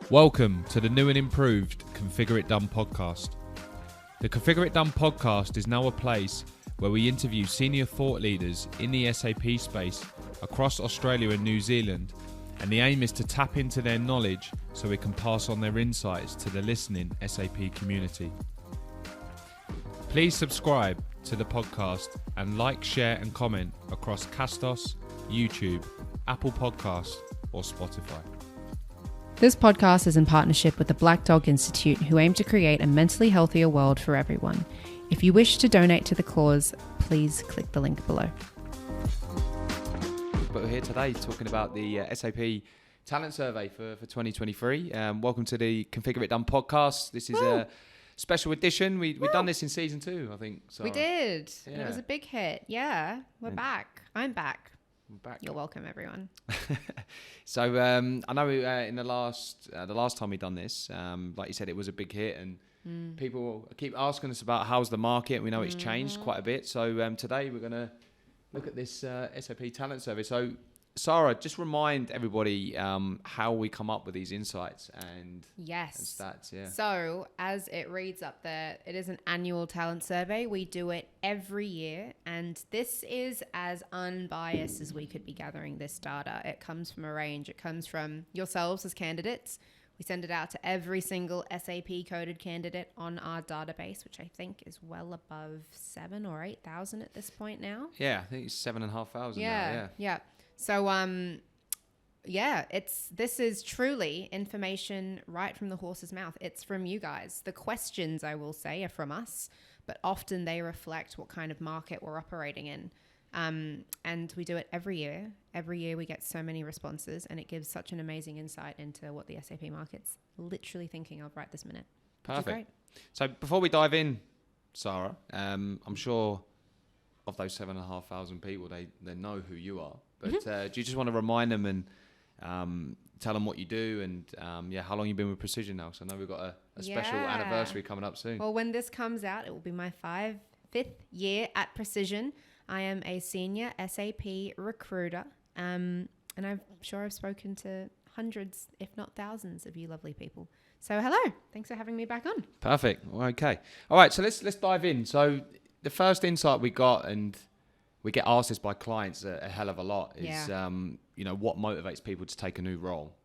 Welcome to the new and improved ConfigureITDone Podcast. The ConfigureITDone Podcast is now a place where we interview senior thought leaders in the SAP space across Australia and New Zealand, and the aim is to tap into their knowledge so we can pass on their insights to the listening SAP community. Please subscribe to the podcast and like, share and comment across Castos, YouTube, Apple Podcasts or Spotify. This podcast is in partnership with the Black Dog Institute, who aim to create a mentally healthier world for everyone. If you wish to donate to the cause, please click the link below. But we're here today talking about the SAP Talent Survey for 2023. Welcome to the ConfigureITDone Podcast. This is a special edition. We've done this in season 2, I think. Sara. We did. Yeah. And it was a big hit. Yeah, we're back. I'm back. We're back. You're welcome, everyone. So I know in the last time we done this, like you said, it was a big hit, and people keep asking us about how's the market. We know it's changed quite a bit. So today we're going to look at this SAP Talent Survey. So Sara, just remind everybody how we come up with these insights and stats. Yeah. So as it reads up there, it is an annual talent survey. We do it every year, and this is as unbiased as we could be gathering this data. It comes from a range. It comes from yourselves as candidates. We send it out to every single SAP coded candidate on our database, which I think is well above 7,000 or 8,000 at this point now. Yeah, I think it's 7,500 now. Yeah. So, this is truly information right from the horse's mouth. It's from you guys. The questions, I will say, are from us, but often they reflect what kind of market we're operating in. And we do it every year. Every year we get so many responses, and it gives such an amazing insight into what the SAP market's literally thinking of right this minute. Perfect. So before we dive in, Sara, I'm sure of those 7,500 people, they know who you are. But do you just want to remind them and tell them what you do and how long you've been with Precision now? So I know we've got a special anniversary coming up soon. Well, when this comes out, it will be my fifth year at Precision. I am a senior SAP recruiter, and I'm sure I've spoken to hundreds, if not thousands, of you lovely people. So hello, thanks for having me back on. Perfect. Okay. All right. So let's dive in. So the first insight we got, and we get asked this by clients a hell of a lot, is what motivates people to take a new role.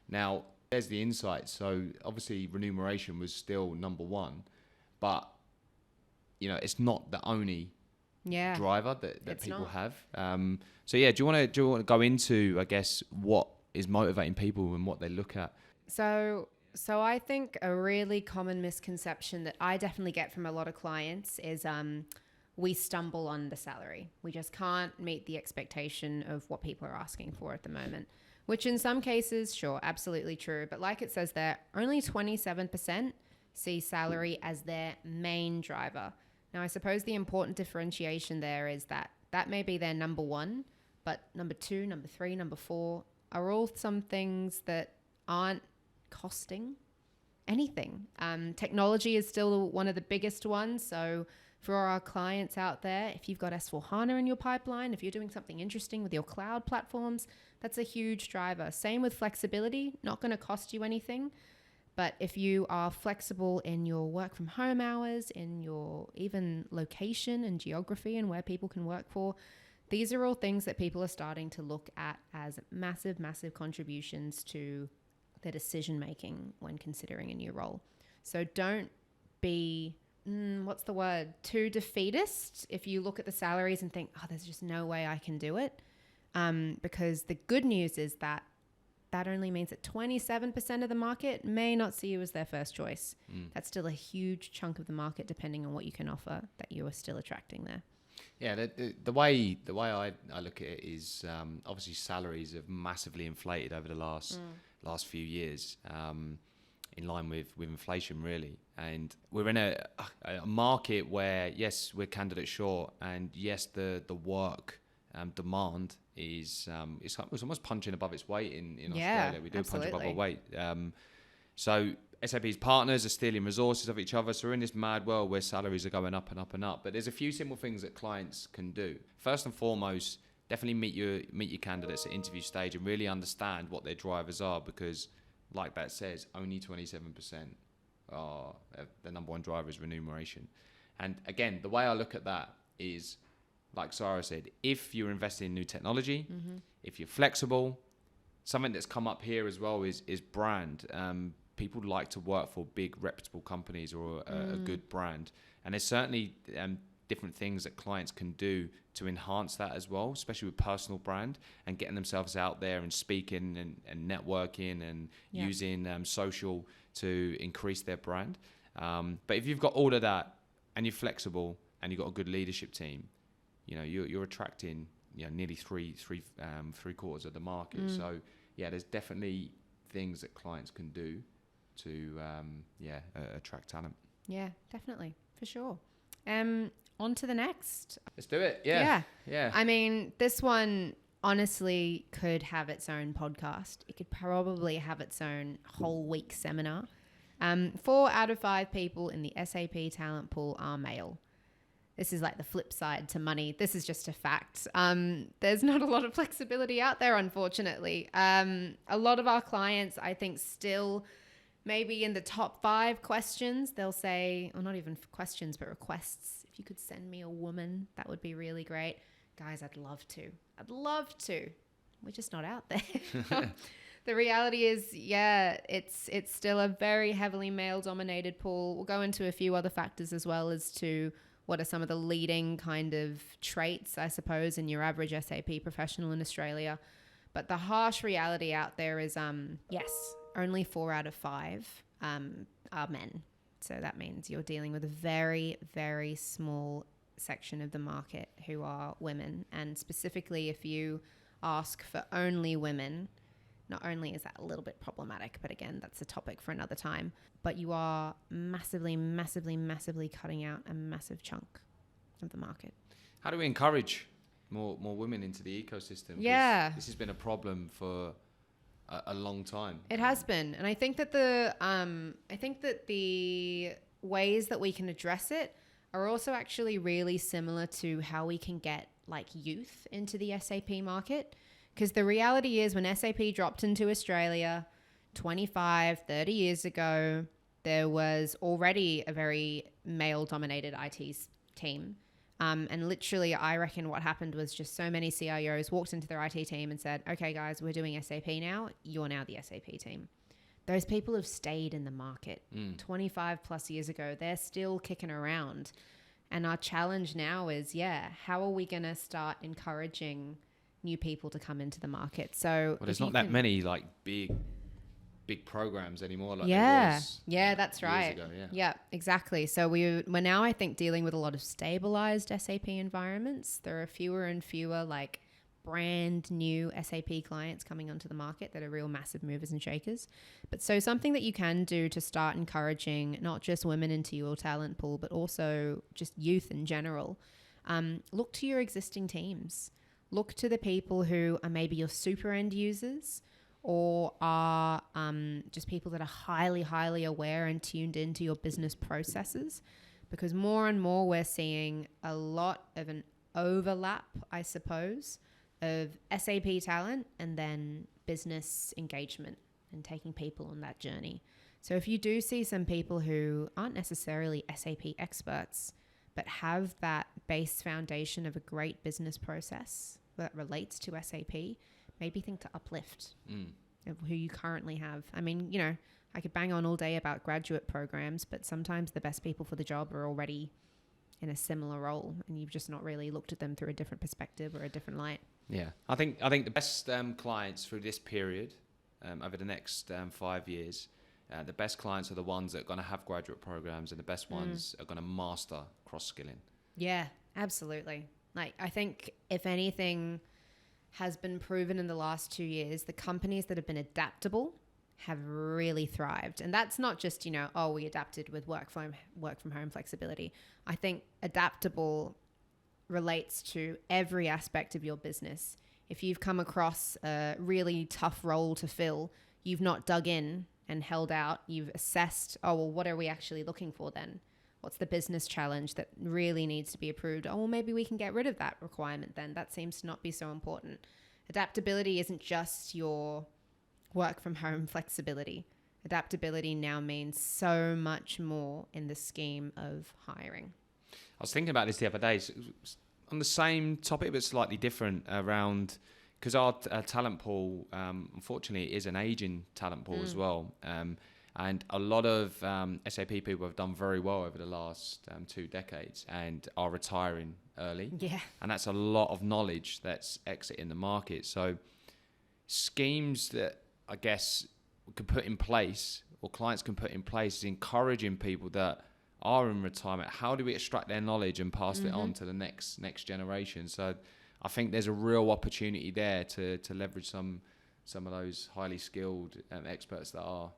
Now there's the insight. So obviously remuneration was still number one, but it's not the only driver that people have. Do you want to go into, I guess, what is motivating people and what they look at? So I think a really common misconception that I definitely get from a lot of clients is we stumble on the salary. We just can't meet the expectation of what people are asking for at the moment, which in some cases, sure, absolutely true. But like it says there, only 27% see salary as their main driver. Now, I suppose the important differentiation there is that may be their number one, but number 2, number 3, number 4 are all some things that aren't costing anything. Technology is still one of the biggest ones. So for our clients out there, if you've got S/4HANA in your pipeline, if you're doing something interesting with your cloud platforms, that's a huge driver. Same with flexibility, not going to cost you anything. But if you are flexible in your work from home hours, in your even location and geography and where people can work for, these are all things that people are starting to look at as massive, massive contributions to their decision making when considering a new role. So don't be, too defeatist if you look at the salaries and think, there's just no way I can do it. Because the good news is that only means that 27% of the market may not see you as their first choice. That's still a huge chunk of the market, depending on what you can offer, that you are still attracting there. Yeah, the way I look at it is obviously salaries have massively inflated over the last few years, in line with inflation, really. And we're in a market where, yes, we're candidate short, and yes, the work demand is it's almost punching above its weight in Australia. We do absolutely. punch above our weight. So SAP's partners are stealing resources of each other. So we're in this mad world where salaries are going up and up and up. But there's a few simple things that clients can do. First and foremost, definitely meet your candidates at interview stage and really understand what their drivers are, because like that says, only 27% are the number one driver is remuneration. And again, the way I look at that is, like Sara said, if you're investing in new technology, if you're flexible, something that's come up here as well is brand. People like to work for big reputable companies or a good brand. And there's certainly different things that clients can do to enhance that as well, especially with personal brand and getting themselves out there and speaking and networking and using social to increase their brand. But if you've got all of that and you're flexible and you've got a good leadership team, you're attracting nearly three quarters of the market. So there's definitely things that clients can do to attract talent. Yeah, definitely, for sure. On to the next. Let's do it. Yeah. I mean, this one honestly could have its own podcast. It could probably have its own whole week seminar. 4 out of 5 people in the SAP talent pool are male. This is like the flip side to money. This is just a fact. There's not a lot of flexibility out there, unfortunately. A lot of our clients, I think, still maybe in the top 5 questions, they'll say, or not even questions, but requests. If you could send me a woman, that would be really great. Guys, I'd love to. We're just not out there. The reality is, it's still a very heavily male-dominated pool. We'll go into a few other factors as well as to what are some of the leading kind of traits, I suppose, in your average SAP professional in Australia. But the harsh reality out there is, only 4 out of 5 are men. So that means you're dealing with a very, very small section of the market who are women. And specifically, if you ask for only women, not only is that a little bit problematic, but again, that's a topic for another time, but you are massively, massively, massively cutting out a massive chunk of the market. How do we encourage more women into the ecosystem? Yeah. This has been a problem for a long time. It has been. And I think that the ways that we can address it are also actually really similar to how we can get like youth into the SAP market. Because the reality is when SAP dropped into Australia 25, 30 years ago, there was already a very male-dominated IT team. And literally, I reckon what happened was just so many CIOs walked into their IT team and said, okay, guys, we're doing SAP now. You're now the SAP team. Those people have stayed in the market 25 plus years ago. They're still kicking around. And our challenge now is, how are we going to start encouraging new people to come into the market? So there's not that many like big programs anymore like there was that's right years ago, yeah, exactly. So we're now, I think, dealing with a lot of stabilized SAP environments. There are fewer and fewer like brand new SAP clients coming onto the market that are real massive movers and shakers. But so something that you can do to start encouraging not just women into your talent pool, but also just youth in general, look to your existing teams. Look to the people who are maybe your super end users or are just people that are highly, highly aware and tuned into your business processes, because more and more we're seeing a lot of an overlap, I suppose, of SAP talent and then business engagement and taking people on that journey. So if you do see some people who aren't necessarily SAP experts, but have that base foundation of a great business process that relates to SAP, maybe think to uplift of who you currently have. I mean, I could bang on all day about graduate programs, but sometimes the best people for the job are already in a similar role and you've just not really looked at them through a different perspective or a different light. Yeah, I think the best clients through this period, over the next 5 years, the best clients are the ones that are going to have graduate programs, and the best ones are going to master cross-skilling. Yeah, absolutely. Like, I think if anything has been proven in the last 2 years, the companies that have been adaptable have really thrived. And that's not just, we adapted with work from home flexibility. I think adaptable relates to every aspect of your business. If you've come across a really tough role to fill, you've not dug in and held out, you've assessed, what are we actually looking for then? What's the business challenge that really needs to be approved? Maybe we can get rid of that requirement then. That seems to not be so important. Adaptability isn't just your work from home flexibility. Adaptability now means so much more in the scheme of hiring. I was thinking about this the other day, on the same topic but slightly different, around, because our talent pool, unfortunately, is an aging talent pool as well. And a lot of SAP people have done very well over the last 2 decades and are retiring early. Yeah. And that's a lot of knowledge that's exiting the market. So schemes that I guess we could put in place, or clients can put in place, is encouraging people that are in retirement. How do we extract their knowledge and pass it on to the next generation? So I think there's a real opportunity there to leverage some of those highly skilled experts that are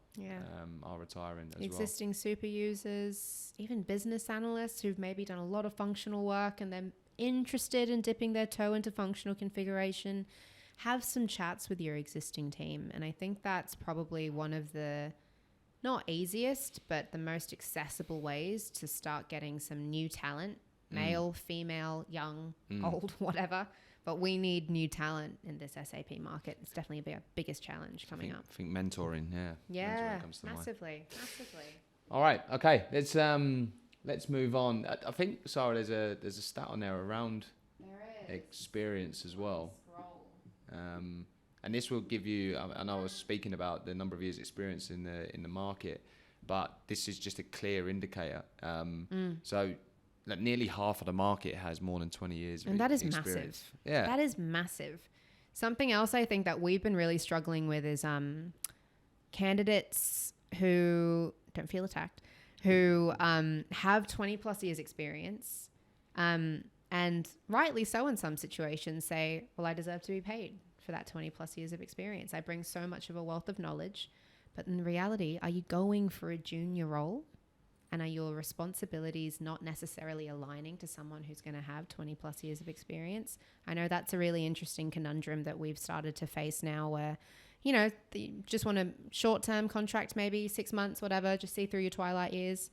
retiring as Existing super users, even business analysts who've maybe done a lot of functional work and they're interested in dipping their toe into functional configuration. Have some chats with your existing team. And I think that's probably one of the not easiest, but the most accessible ways to start getting some new talent, male, female, young, old, whatever. But we need new talent in this SAP market. It's definitely our biggest challenge coming up. I think mentoring, Yeah, mentoring comes to mind. massively. All right, okay. Let's move on. I think, Sara, there's a stat on there around experience as well. And this will give you, and I was speaking about the number of years experience in the market, but this is just a clear indicator. So like nearly half of the market has more than 20 years and that is experience. massive. Yeah. That is massive. Something else I think that we've been really struggling with is candidates who, don't feel attacked, who have 20 plus years experience and rightly so in some situations say, well, I deserve to be paid for that 20 plus years of experience. I bring so much of a wealth of knowledge. But in reality, are you going for a junior role? And are your responsibilities not necessarily aligning to someone who's going to have 20 plus years of experience? I know that's a really interesting conundrum that we've started to face now where, you know, you just want a short-term contract, maybe 6 months, whatever, just see through your twilight years.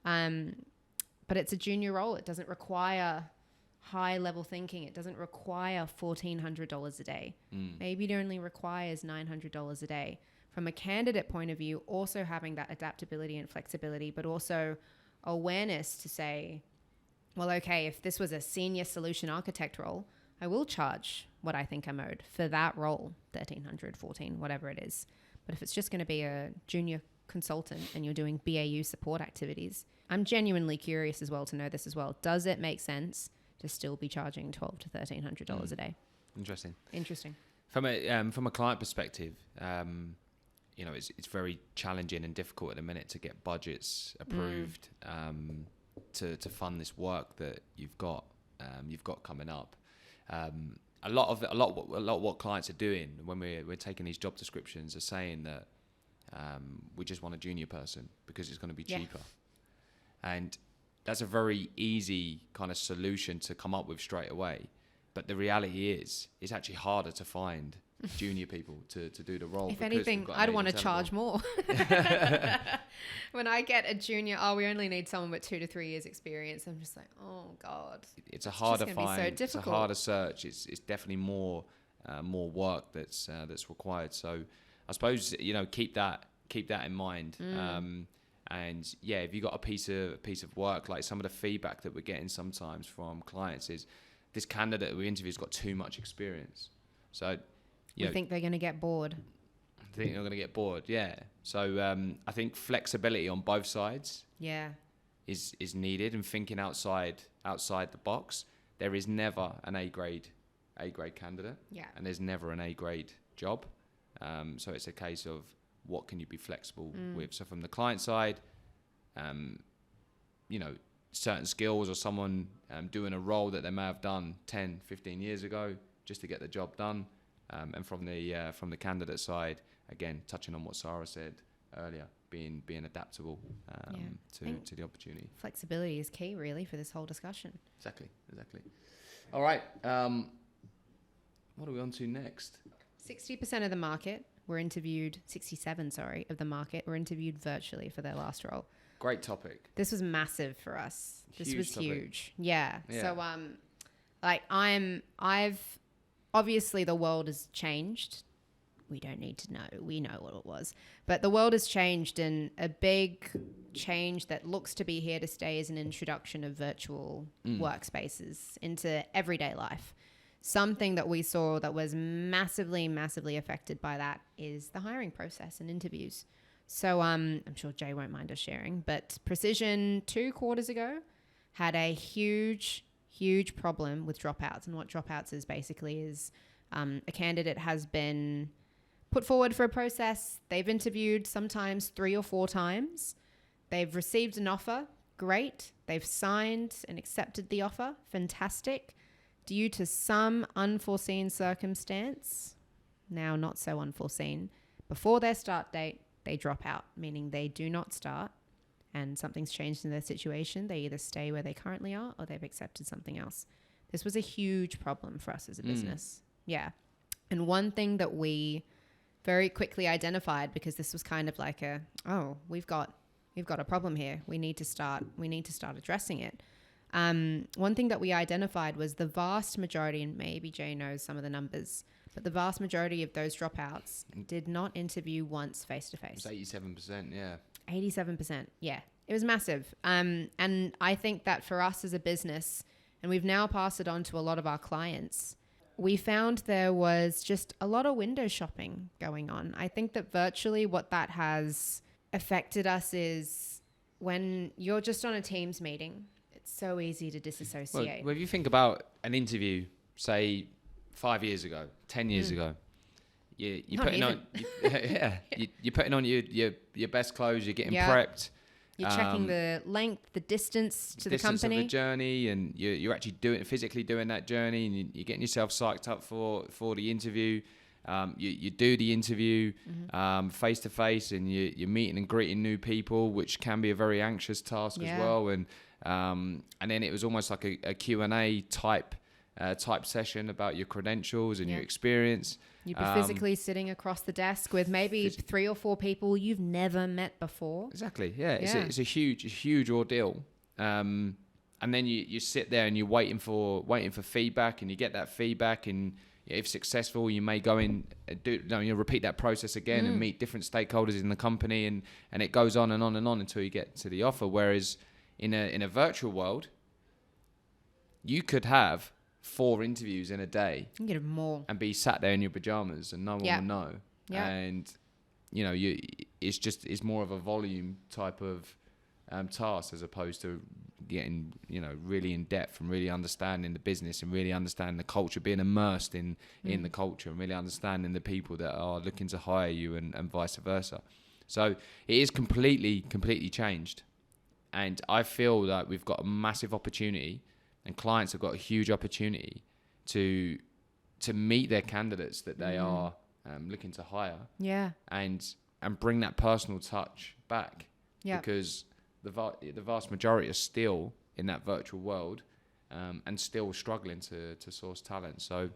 But it's a junior role. It doesn't require high-level thinking. It doesn't require $1,400 a day. Maybe it only requires $900 a day. From a candidate point of view, also having that adaptability and flexibility, but also awareness to say, well, okay, if this was a senior solution architect role, I will charge what I think I'm owed for that role, $1,300, $1,400, whatever it is. But if it's just going to be a junior consultant and you're doing BAU support activities, I'm genuinely curious as well to know this as well. Does it make sense to still be charging $1,200 to $1,300 a day? Interesting. From a client perspective, you know, it's very challenging and difficult at the minute to get budgets approved to fund this work that you've got coming up. A lot of what clients are doing when we're taking these job descriptions are saying that we just want a junior person because it's going to be cheaper, and that's a very easy kind of solution to come up with straight away. But the reality is, it's actually harder to find junior people to do the role. If anything, I'd want to charge more. When I get a junior, we only need someone with 2 to 3 years experience. I'm just like, oh God. It's a harder find. So it's a harder search. It's definitely more work that's required. So I suppose, you know, keep that in mind. And yeah, if you got a piece of work, like some of the feedback that we're getting sometimes from clients is, this candidate we interview's got too much experience. So you think they're going to get bored. Yeah. So I think flexibility on both sides is needed, and thinking outside the box. There is never an A grade candidate, and there's never an A grade job. So it's a case of what can you be flexible with. So from the client side, you know, certain skills or someone doing a role that they may have done 10, 15 years ago just to get the job done. And from the candidate side, again, touching on what Sara said earlier, being adaptable to the opportunity. Flexibility is key, really, for this whole discussion. Exactly. All right. What are we on to next? 67% of the market were interviewed virtually for their last role. Great topic. This was massive for us. This was huge. Yeah. So, obviously the world has changed we don't need to know. We know what it was. But the world has changed, and a big change that looks to be here to stay is an introduction of virtual workspaces into everyday life. Something that we saw that was massively, massively affected by that is the hiring process and interviews. So I'm sure Jay won't mind us sharing, but Precision 2 quarters ago had a huge problem with dropouts. And what dropouts is basically is a candidate has been put forward for a process. They've interviewed sometimes 3 or 4 times. They've received an offer. Great. They've signed and accepted the offer. Fantastic. Due to some unforeseen circumstance, now not so unforeseen, before their start date, they drop out, meaning they do not start, and something's changed in their situation. They either stay where they currently are or they've accepted something else. This was a huge problem for us as a business. Yeah. And one thing that we very quickly identified, because this was kind of like we've got a problem here. We need to start addressing it. One thing that we identified was the vast majority, and maybe Jay knows some of the numbers, but the vast majority of those dropouts did not interview once face-to-face. It's 87%, yeah. 87%, yeah. It was massive. And I think that for us as a business, and we've now passed it on to a lot of our clients, we found there was just a lot of window shopping going on. I think that virtually what that has affected us is when you're just on a Teams meeting, it's so easy to disassociate. Well, if you think about an interview, say 5 years ago, 10 years ago, you're putting on, you're putting on your best clothes, you're getting prepped. You're checking the length, the distance to the company. Of the journey, and you're actually physically doing that journey, and you're getting yourself psyched up for the interview. You do the interview face to face, and you're meeting and greeting new people, which can be a very anxious task as well. And then it was almost like a Q&A type session about your credentials and your experience. You'd be physically sitting across the desk with maybe 3 or 4 people you've never met before. Exactly. Yeah. It's a huge ordeal. And then you sit there and you're waiting for feedback, and you get that feedback, and if successful, you may go in you repeat that process again and meet different stakeholders in the company, and it goes on and on and on until you get to the offer. Whereas in a virtual world, you could have 4 interviews in a day. You can get more. And be sat there in your pajamas and no one will know. Yeah. And, it's more of a volume type of task, as opposed to getting, really in depth and really understanding the business and really understanding the culture, being immersed in the culture, and really understanding the people that are looking to hire you, and vice versa. So it is completely changed. And I feel that we've got a massive opportunity, and clients have got a huge opportunity to meet their candidates that they are looking to hire. Yeah. And bring that personal touch back. Yeah. Because the vast majority are still in that virtual world, and still struggling to source talent. So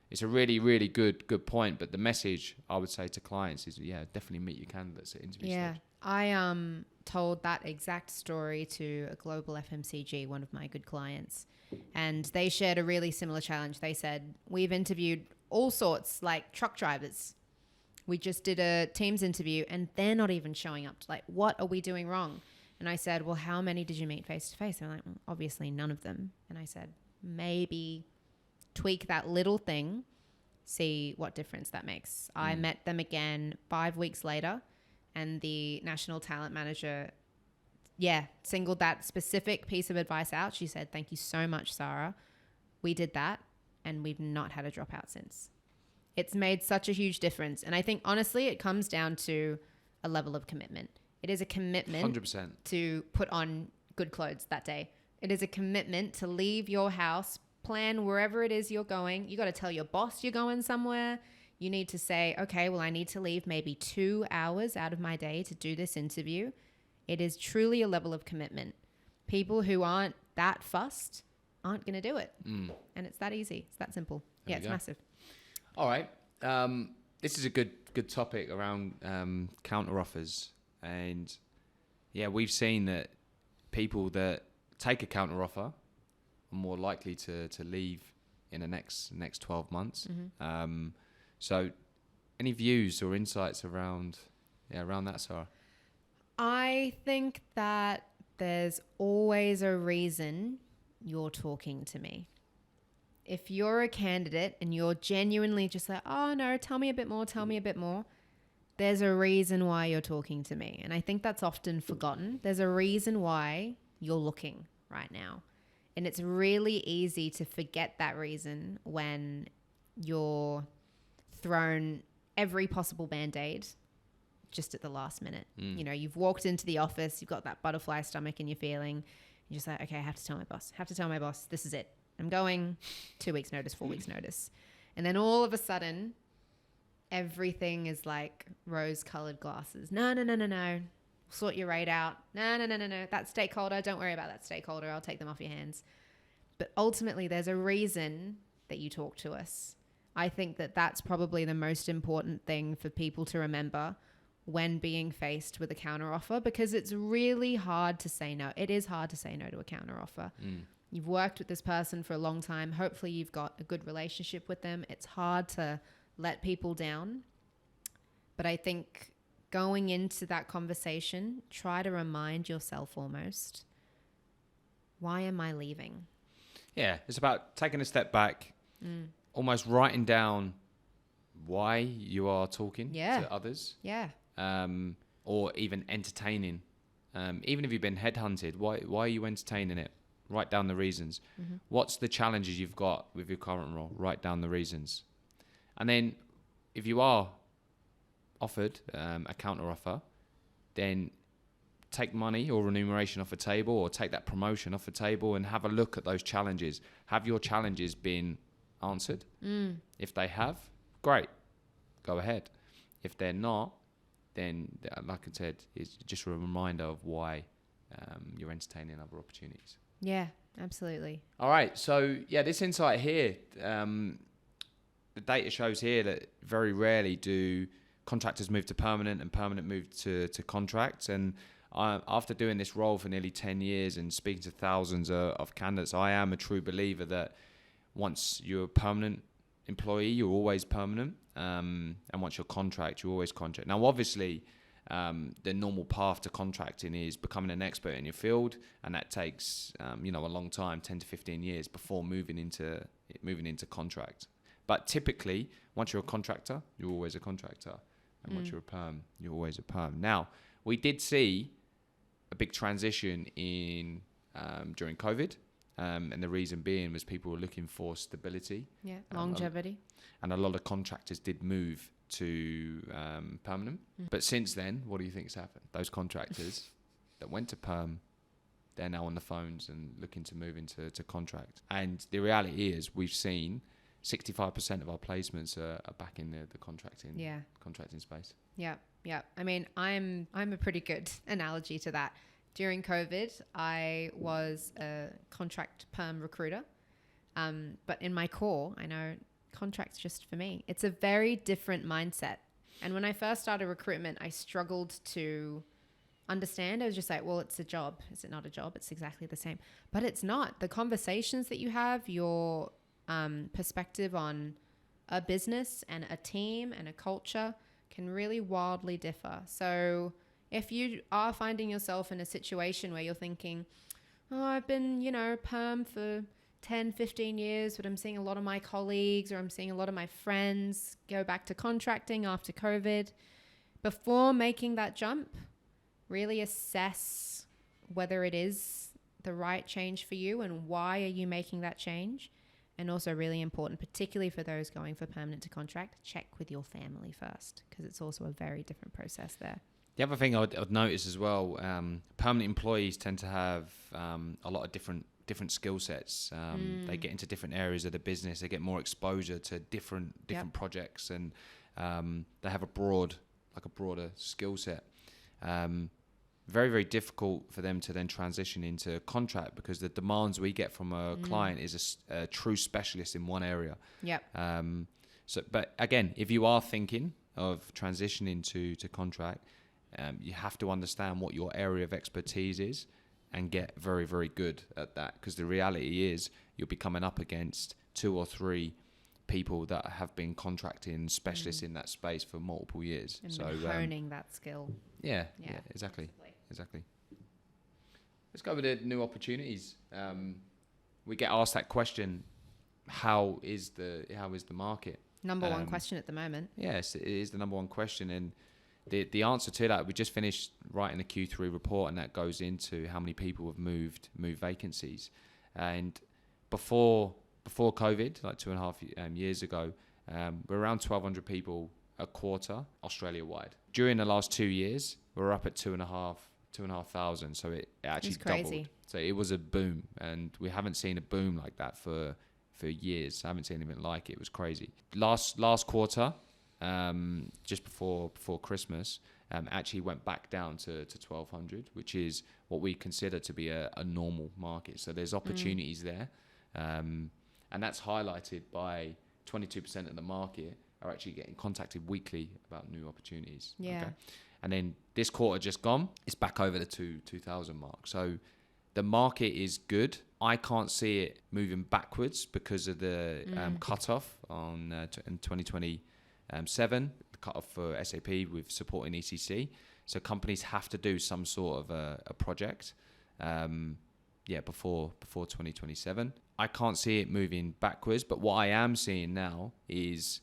it's a really, really good point. But the message I would say to clients is, definitely meet your candidates at interview stage. I told that exact story to a global FMCG, one of my good clients, and they shared a really similar challenge. They said, we've interviewed all sorts, like truck drivers. We just did a Teams interview and they're not even showing up. Like, what are we doing wrong? And I said, well, how many did you meet face to face? They're like, obviously none of them. And I said, maybe tweak that little thing, see what difference that makes. I met them again 5 weeks later, and the national talent manager, singled that specific piece of advice out. She said, thank you so much, Sara. We did that, and we've not had a dropout since. It's made such a huge difference. And I think, honestly, it comes down to a level of commitment. It is a commitment 100%. To put on good clothes that day. It is a commitment to leave your house, plan wherever it is you're going. You got to tell your boss you're going somewhere. You need to say, okay, well, I need to leave maybe 2 hours out of my day to do this interview. It is truly a level of commitment. People who aren't that fussed aren't going to do it. And it's that easy. It's that simple. It's massive. All right. This is a good topic around counter offers. And we've seen that people that take a counter offer are more likely to leave in the next 12 months. So any views or insights around that, Sara? I think that there's always a reason you're talking to me. If you're a candidate and you're genuinely just like, oh no, tell me a bit more, there's a reason why you're talking to me. And I think that's often forgotten. There's a reason why you're looking right now. And it's really easy to forget that reason when you're thrown every possible Band-Aid just at the last minute. You know, you've walked into the office, you've got that butterfly stomach and you're feeling, you're just like, okay, I have to tell my boss, this is it. I'm going 2 weeks notice, 4 weeks notice. And then all of a sudden, everything is like rose-colored glasses. No. Sort your rate out. No. That stakeholder, don't worry about that stakeholder. I'll take them off your hands. But ultimately, there's a reason that you talk to us. I think that that's probably the most important thing for people to remember when being faced with a counteroffer, because it's really hard to say no. It is hard to say no to a counteroffer. You've worked with this person for a long time. Hopefully you've got a good relationship with them. It's hard to let people down. But I think going into that conversation, try to remind yourself almost, why am I leaving? Yeah, it's about taking a step back, almost writing down why you are talking to others. Yeah. Or even entertaining. Even if you've been headhunted, why are you entertaining it? Write down the reasons. What's the challenges you've got with your current role? Write down the reasons. And then if you are offered a counter offer, then take money or remuneration off the table, or take that promotion off the table, and have a look at those challenges. Have your challenges been answered? If they have, great, go ahead. If they're not, then, like I said, it's just a reminder of why you're entertaining other opportunities. Yeah, absolutely. All right. So, this insight here, the data shows here that very rarely do contractors move to permanent and permanent move to contract. And after doing this role for nearly 10 years and speaking to thousands of candidates, I am a true believer that once you're a permanent employee, you're always permanent. And once you're contract, you're always contract. Now, obviously, the normal path to contracting is becoming an expert in your field, and that takes a long time, 10 to 15 years before moving into contract. But typically, once you're a contractor, you're always a contractor, and once you're a perm, you're always a perm. Now, we did see a big transition in during COVID, and the reason being was people were looking for stability, longevity, and a lot of contractors did move to permanent. But since then, what do you think's happened? Those contractors that went to perm, they're now on the phones and looking to move into contract. And the reality is, we've seen 65% of our placements are back in the contracting space. Yeah. I mean, I'm a pretty good analogy to that. During COVID, I was a contract perm recruiter. But in my core, I know contract's just for me. It's a very different mindset. And when I first started recruitment, I struggled to understand. I was just like, well, it's a job. Is it not a job? It's exactly the same. But it's not. The conversations that you have, your perspective on a business and a team and a culture can really wildly differ. So if you are finding yourself in a situation where you're thinking, oh, I've been, perm for 10, 15 years, but I'm seeing a lot of my colleagues or I'm seeing a lot of my friends go back to contracting after COVID, before making that jump, really assess whether it is the right change for you and why are you making that change. And also really important, particularly for those going for permanent to contract, check with your family first, because it's also a very different process there. The other thing I'd notice as well, permanent employees tend to have a lot of different skill sets. They get into different areas of the business. They get more exposure to different projects, and they have a broader skill set. Very, very difficult for them to then transition into contract, because the demands we get from a client is a true specialist in one area. But again, if you are thinking of transitioning to contract, you have to understand what your area of expertise is and get very, very good at that, because the reality is you'll be coming up against 2 or 3 people that have been contracting specialists in that space for multiple years. And so honing that skill. Yeah, exactly. Let's go with the new opportunities. We get asked that question: how is the market? Number one question at the moment. Yes, it is the number one question, and the answer to that, we just finished writing a Q3 report, and that goes into how many people have moved vacancies. And before COVID, like 2.5 years ago, we're around 1,200 people a quarter Australia-wide. During the last 2 years, we're up at 2,500. So it actually doubled. So it was a boom, and we haven't seen a boom like that for years. I haven't seen anything like it. It was crazy. Last quarter, just before Christmas, actually went back down to 1,200, which is what we consider to be a normal market. So there's opportunities there, and that's highlighted by 22% of the market are actually getting contacted weekly about new opportunities. Yeah. Okay? And then this quarter just gone, it's back over the 2,000 mark. So the market is good. I can't see it moving backwards because of the cutoff in 2027, the cutoff for SAP with supporting ECC. So companies have to do some sort of a project, before 2027. I can't see it moving backwards, but what I am seeing now is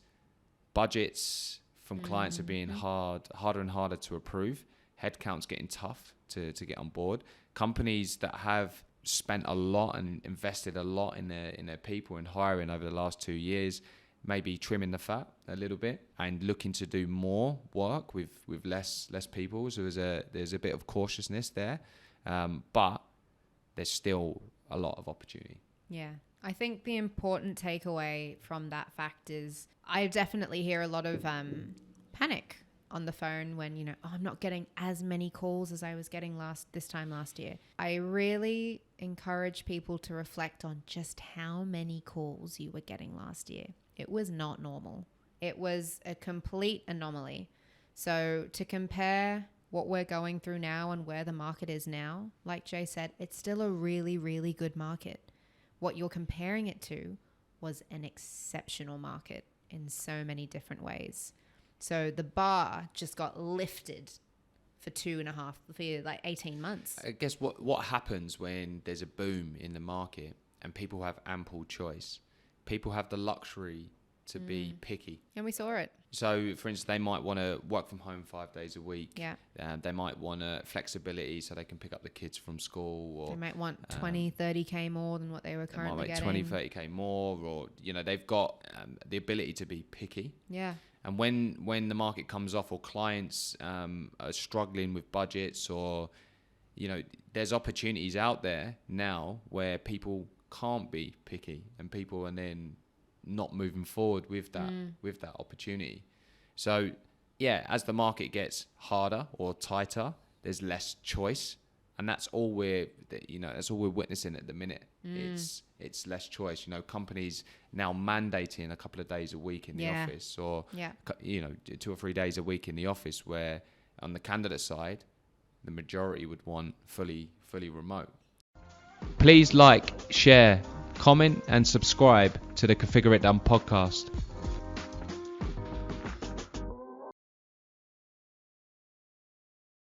budgets from clients are being harder and harder to approve. Headcount's getting tough to get on board. Companies that have spent a lot and invested a lot in their people and hiring over the last 2 years, maybe trimming the fat a little bit and looking to do more work with less people. So there's a bit of cautiousness there, but there's still a lot of opportunity. Yeah. I think the important takeaway from that fact is I definitely hear a lot of panic on the phone when, I'm not getting as many calls as I was getting this time last year. I really encourage people to reflect on just how many calls you were getting last year. It was not normal. It was a complete anomaly. So to compare what we're going through now and where the market is now, like Jay said, it's still a really, really good market. What you're comparing it to was an exceptional market in so many different ways. So the bar just got lifted for 18 months. I guess what happens when there's a boom in the market and people have ample choice, people have the luxury to be picky. And we saw it. So, for instance, they might want to work from home 5 days a week. Yeah. They might want flexibility so they can pick up the kids from school. Or they might want 20, 30K more than what they were currently getting. 20, 30K more, or, they've got the ability to be picky. Yeah. And when the market comes off or clients are struggling with budgets or, there's opportunities out there now where people can't be picky and people are then not moving forward with that opportunity. So as the market gets harder or tighter, there's less choice, and that's all we're witnessing at the minute. It's less choice. Companies now mandating a couple of days a week in the office, or 2 or 3 days a week in the office, where on the candidate side, the majority would want fully remote. Please like, share, comment and subscribe to the ConfigureITDone podcast.